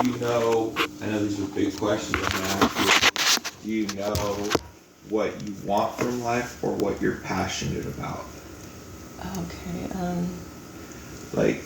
Do you know, I know these are big questions I'm going to ask you. Do you know what you want from life or what you're passionate about? Okay. Like,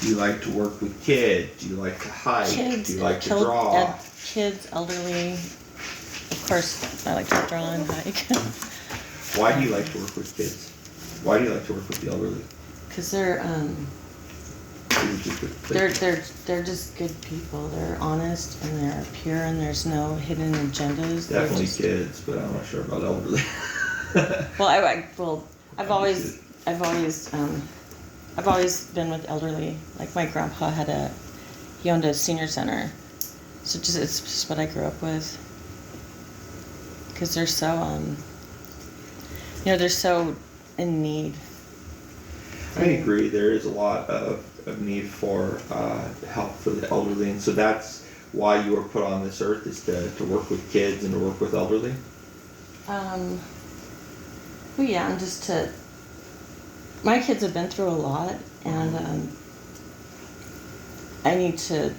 do you like to work with kids? Do you like to hike? Kids. Do you like to draw? Kids, elderly. Of course, I like to draw and hike. Why do you like to work with kids? Why do you like to work with the elderly? Because they're just good people. They're honest and they're pure and there's no hidden agendas. Definitely kids, but I'm not sure about elderly. I've always been with elderly. Like my grandpa he owned a senior center, so it's just what I grew up with. Because they're so they're so in need. I agree. There is a lot of need for help for the elderly, and so that's why you were put on this earth, is to work with kids and to work with elderly. And just to. My kids have been through a lot, and I need to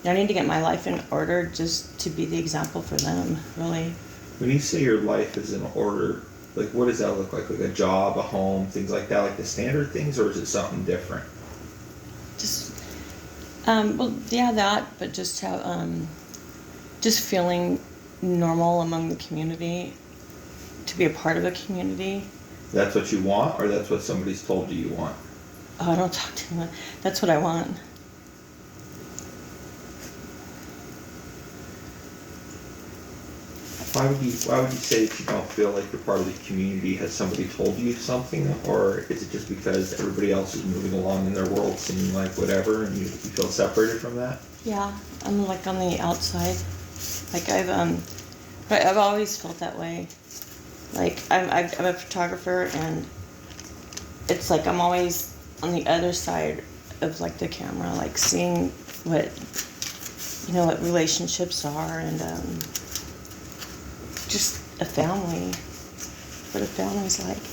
get my life in order just to be the example for them. Really. When you say your life is in order, like, what does that look like? Like a job, a home, things like that, like the standard things, or is it something different? Just, that, but just how, just feeling normal among the community, to be a part of a community. That's what you want, or that's what somebody's told you want? Oh, I don't talk too much. That's what I want. Why would you say that you don't feel like you're part of the community? Has somebody told you something, or is it just because everybody else is moving along in their world seeming like whatever, and you feel separated from that? Yeah, I'm like on the outside. Like I've always felt that way. Like I'm a photographer, and it's like I'm always on the other side of like the camera, like seeing what relationships are, and just a family, what a family's like.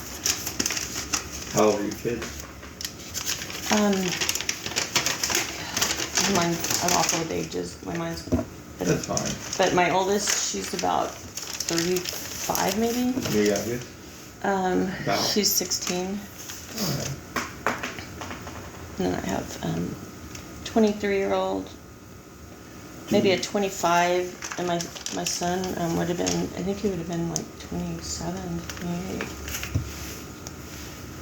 How old are your kids? I'm awful with ages. My mind's. That's fine. But my oldest, she's about 35, maybe. Your youngest? She's 16. Alright. And then I have 23-year-old, maybe a 25, and my son would have been, I think he would have been like 27, 28.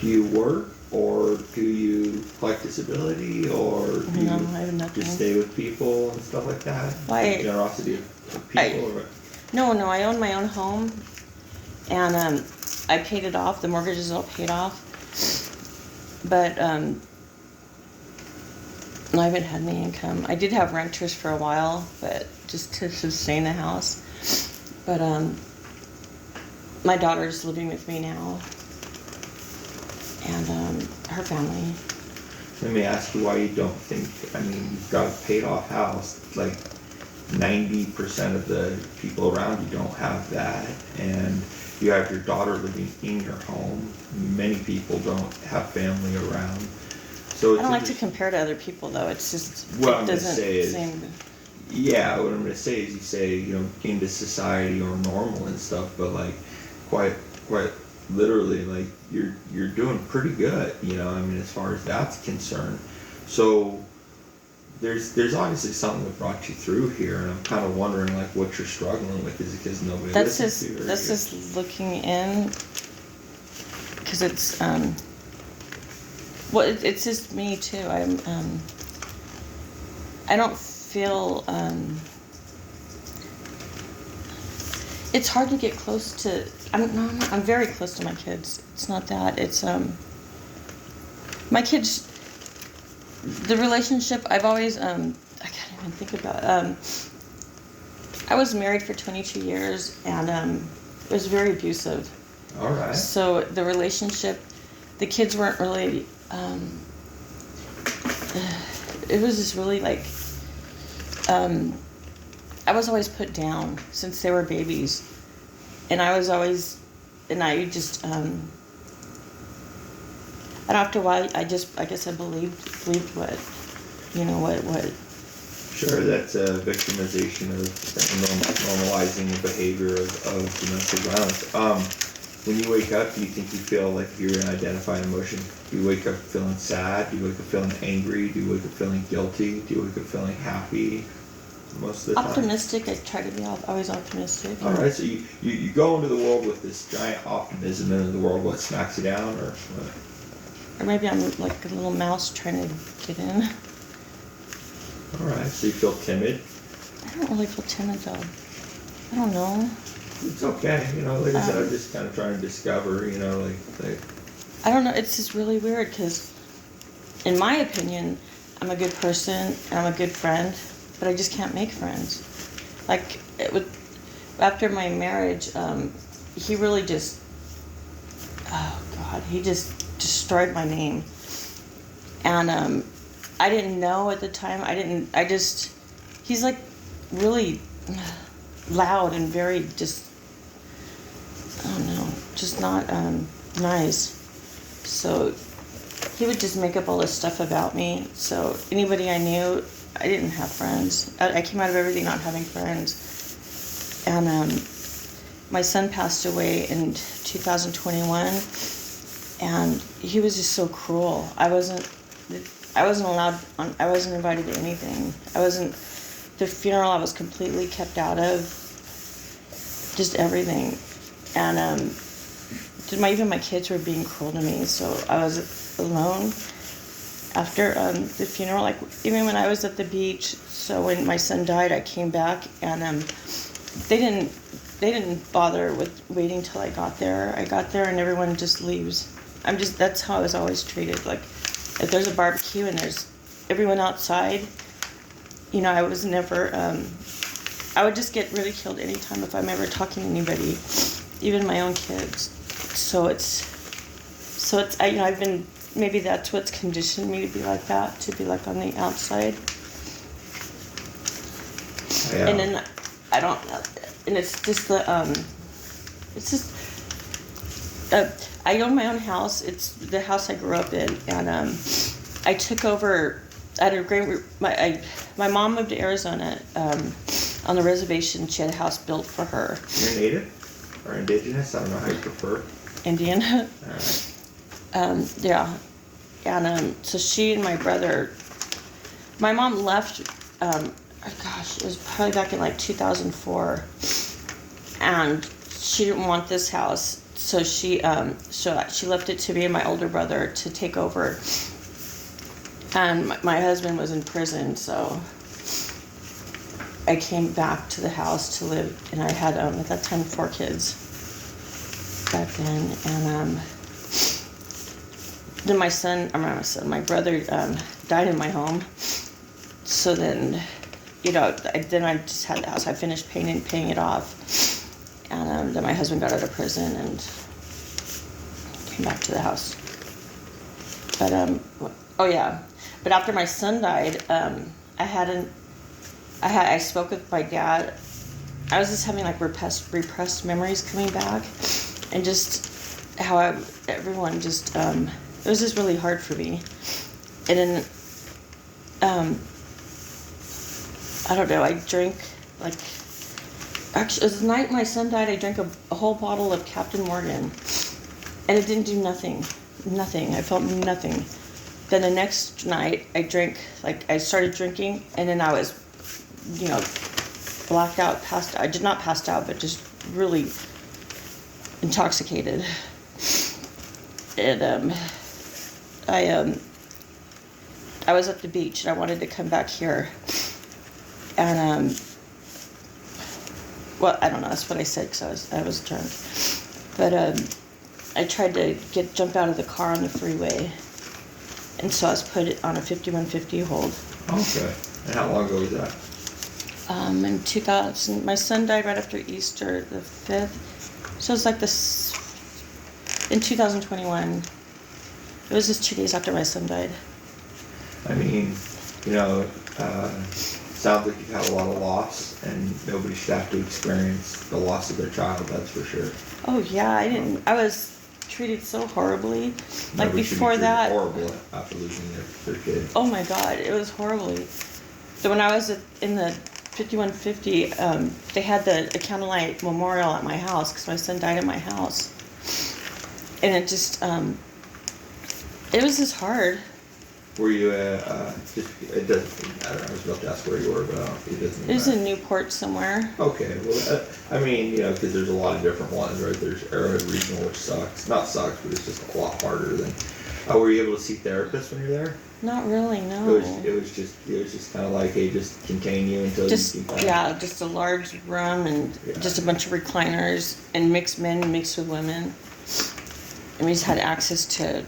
Do you work, or do you collect disability, or do you I have nothing. just stay with people and stuff like that? Why? Generosity of people? No, I own my own home, and I paid it off. The mortgage is all paid off, but I haven't had any income. I did have renters for a while, but just to sustain the house. But my daughter's living with me now, and her family. Let me ask you why you don't think, you've got a paid off house, like 90% of the people around you don't have that, and you have your daughter living in your home. Many people don't have family around. So I don't like to compare to other people, though. It's just, what it I'm doesn't seem. Yeah, what I'm going to say is, you say, into society or normal and stuff, but like quite literally, like you're doing pretty good, as far as that's concerned. So there's obviously something that brought you through here, and I'm kind of wondering like what you're struggling with. Is it because nobody listens to you? That's just looking in, because it's it's just me too. I don't feel it's hard to get close to. I'm very close to my kids. It's not that. It's my kids. The relationship I've always I can't even think about. I was married for 22 years, and it was very abusive. All right. So the relationship, the kids weren't really. It was just really like. I was always put down since they were babies, and I just. And after a while, I guess I believed what Sure, that's a victimization of normalizing the behavior of domestic violence. When you wake up, do you think you feel like you're going to identify an emotion? Do you wake up feeling sad? Do you wake up feeling angry? Do you wake up feeling guilty? Do you wake up feeling happy? Most of the time. Optimistic. I try to be always optimistic. All right, so you go into the world with this giant optimism, and then the world what smacks you down, or what? Or maybe I'm like a little mouse trying to get in. All right, so you feel timid. I don't really feel timid though. I don't know. It's okay, like I said, I'm just kind of trying to discover, like. I don't know. It's just really weird because, in my opinion, I'm a good person and I'm a good friend, but I just can't make friends. Like after my marriage, he really just, oh God, he just destroyed my name, and I didn't know at the time. He's like really loud and very just, I don't know, just not nice. So he would just make up all this stuff about me. So anybody I knew, I didn't have friends. I came out of everything not having friends. And my son passed away in 2021, and he was just so cruel. I wasn't allowed on, I wasn't invited to anything. The funeral I was completely kept out of, just everything. And even my kids were being cruel to me, so I was alone after the funeral. Like even when I was at the beach, so when my son died, I came back, and they didn't bother with waiting till I got there. I got there and everyone just leaves. That's how I was always treated. Like if there's a barbecue and there's everyone outside, I was never, I would just get ridiculed anytime if I'm ever talking to anybody, even my own kids. I've been, maybe that's what's conditioned me to be like that, to be like on the outside. Yeah. And then I don't, and it's just I own my own house. It's the house I grew up in, and I took over. I had a great. My mom moved to Arizona on the reservation. She had a house built for her. You're native or indigenous? I don't know how you prefer. Indian. All right. Yeah, and so she and my brother. My mom left. Gosh, it was probably back in like 2004, and she didn't want this house. So she left it to me and my older brother to take over. And my husband was in prison, so I came back to the house to live, and I had at that time 4 kids back then. And then my brother died in my home. So then, I just had the house. I finished paying it off. And then my husband got out of prison and came back to the house. But but after my son died, I spoke with my dad. I was just having like repressed memories coming back, and just how everyone just it was just really hard for me. And then I don't know. I drank like. Actually, it was the night my son died, I drank a whole bottle of Captain Morgan, and it didn't do nothing. Nothing. I felt nothing. Then the next night, I started drinking, and then I was, blacked out, passed out. I did not pass out, but just really intoxicated. And I was at the beach, and I wanted to come back here, and well, I don't know. That's what I said because I was drunk. But I tried to jump out of the car on the freeway, and so I was put on a 5150 hold. Okay. And how long ago was that? In 2000. My son died right after Easter, the 5th. So it was like this in 2021. It was just 2 days after my son died. I mean, sounds like you've had a lot of loss, and nobody should have to experience the loss of their child, that's for sure. Oh yeah, I was treated so horribly. Like Nobody before that. Horrible after losing their kid. Oh my God, it was horribly. when I was in the 5150, they had the Counceling Memorial at my house because my son died at my house. And it just, it was just hard. Were you it doesn't, I don't know, I was about to ask where you were, but it doesn't It was matter. in Newport somewhere. Okay, well, I mean, because there's a lot of different ones, right? There's Arrowhead Regional, which sucks. Not sucks, but it's just a lot harder than. Were you able to see therapists when you're there? Not really, no. It was just kind of like, hey, just contain you until Just, you can. just a large room and Yeah. just a bunch of recliners and mixed men mixed with women. And we just had access to,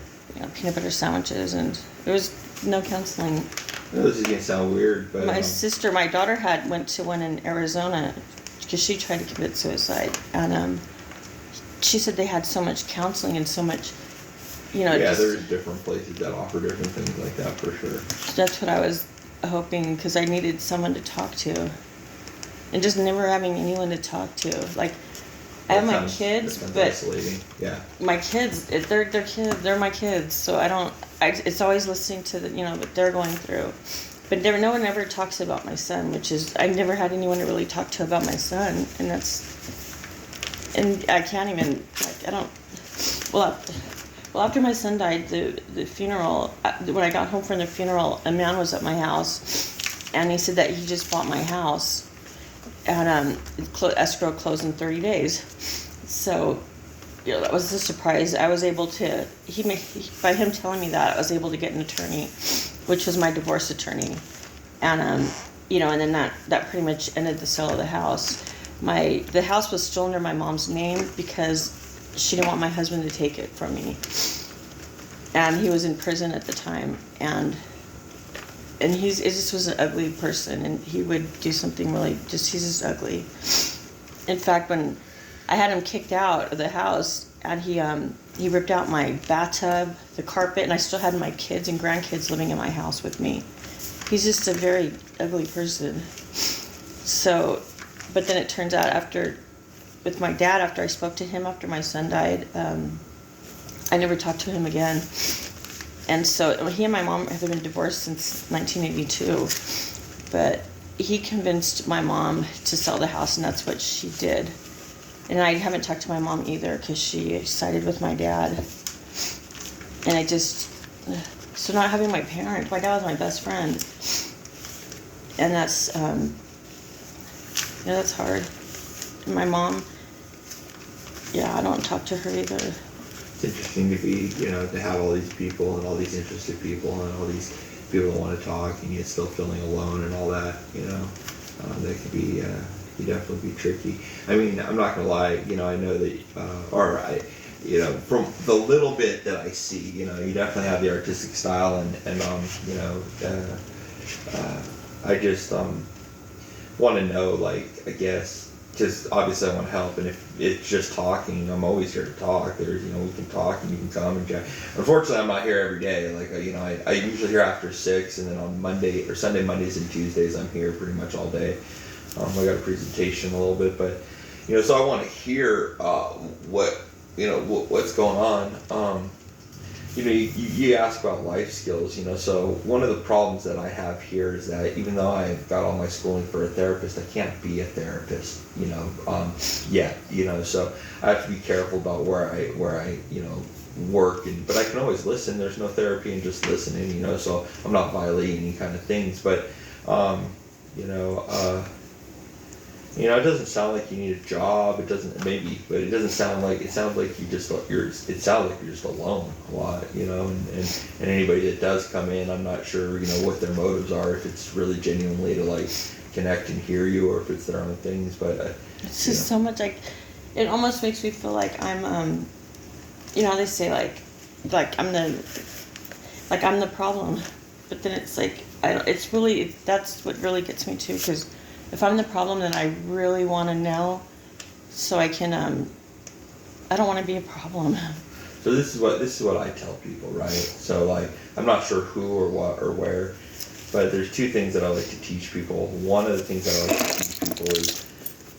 peanut butter sandwiches, and it was no counseling. I know this is gonna sound weird, but My daughter went to one in Arizona because she tried to commit suicide, and she said they had so much counseling and so much, yeah, there's different places that offer different things like that for sure. That's what I was hoping, because I needed someone to talk to, and just never having anyone to talk to. Like, I have my kids, that sounds but isolating. Yeah. my kids, they're kids, they're my kids, so it's always listening to what they're going through. But no one ever talks about my son, which is, I've never had anyone to really talk to about my son, and I can't even, well, after my son died, the funeral, when I got home from the funeral, a man was at my house, and he said that he just bought my house, and escrow closed in 30 days. So, that was a surprise. I was able to, by him telling me that, I was able to get an attorney, which was my divorce attorney. And, and then that pretty much ended the sale of the house. The house was still under my mom's name because she didn't want my husband to take it from me. And he was in prison at the time, and it just was an ugly person, and he would do something really, he's just ugly. In fact, when I had him kicked out of the house, and he ripped out my bathtub, the carpet, and I still had my kids and grandkids living in my house with me. He's just a very ugly person. So, but then it turns out with my dad, after I spoke to him after my son died, I never talked to him again. And so he and my mom have been divorced since 1982, but he convinced my mom to sell the house, and that's what she did. And I haven't talked to my mom either because she sided with my dad. And so not having my dad was my best friend. And that's, that's hard. And my mom, I don't talk to her either. It's interesting to have all these people and all these interested people and all these people that want to talk, and yet still feeling alone and all that, that could be, definitely be tricky. I mean, I'm not gonna lie, I know that, from the little bit that I see, you definitely have the artistic style, and I just want to know, like, I guess, just obviously I want to help, and if it's just talking, I'm always here to talk. There's, we can talk and you can come and chat. Unfortunately, I'm not here every day. Like, I usually here after 6, and then on Sunday, Mondays, and Tuesdays, I'm here pretty much all day. I got a presentation a little bit, but so I want to hear what's going on. You ask about life skills, so one of the problems that I have here is that even though I've got all my schooling for a therapist, I can't be a therapist, yet, so I have to be careful about where I work, but I can always listen. There's no therapy in just listening, so I'm not violating any kind of things, but, it doesn't sound like you need a job. It doesn't, but it doesn't sound like, it sounds like you're just alone a lot, and anybody that does come in, I'm not sure, what their motives are, if it's really genuinely to like connect and hear you, or if it's their own things, but it's just so much, like, it almost makes me feel like I'm, they say like I'm the problem, but then it's like, that's what really gets me too, because if I'm the problem, then I really want to know, so I can, I don't want to be a problem. So this is what I tell people, right? So like, I'm not sure who or what or where, but there's 2 things that I like to teach people. One of the things that I like to teach people is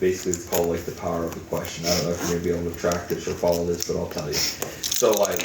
basically, it's called like the power of the question. I don't know if you're gonna be able to track this or follow this, but I'll tell you. So like,